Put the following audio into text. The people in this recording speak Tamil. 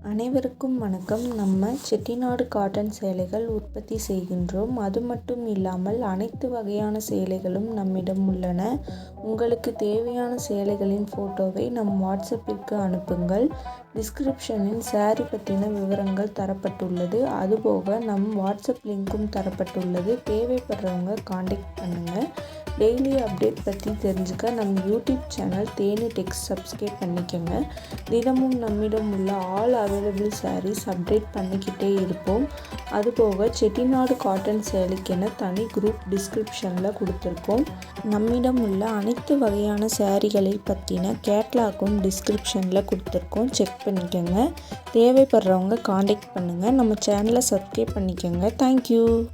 அனைவருக்கும் வணக்கம். நம்ம செட்டிநாடு காட்டன் சேலைகள் உற்பத்தி செய்கின்றோம். அது மட்டும் இல்லாமல் அனைத்து வகையான சேலைகளும் நம்மிடம் உள்ளன. உங்களுக்கு தேவையான சேலைகளின் ஃபோட்டோவை நம் வாட்ஸ்அப்பிற்கு அனுப்புங்கள். டிஸ்கிரிப்ஷனில் சாரி பற்றின விவரங்கள் தரப்பட்டுள்ளது. அதுபோக நம் வாட்ஸ்அப் லிங்க்கும் தரப்பட்டுள்ளது. தேவைப்படுறவங்க காண்டாக்ட் பண்ணுங்கள். டெய்லி அப்டேட் பற்றி தெரிஞ்சுக்க நம்ம யூடியூப் சேனல் தேனி டெக்ஸ் சப்ஸ்கிரைப் பண்ணிக்கோங்க. தினமும் நம்மிடம் உள்ள ஆல் அவைலபிள் சாரீஸ் அப்டேட் பண்ணிக்கிட்டே இருப்போம். அதுபோக செட்டிநாடு காட்டன் சேலைக்கென தனி குரூப் டிஸ்கிரிப்ஷனில் கொடுத்துருக்கோம். நம்மிடம் உள்ள அனைத்து வகையான சாரீகளை பற்றின கேட்லாக்கும் டிஸ்கிரிப்ஷனில் கொடுத்துருக்கோம். செக் பண்ணிக்கோங்க. தேவைப்படுறவங்க காண்டாக்ட் பண்ணுங்கள். நம்ம சேனலை சப்ஸ்கிரைப் பண்ணிக்கோங்க. தேங்க்யூ.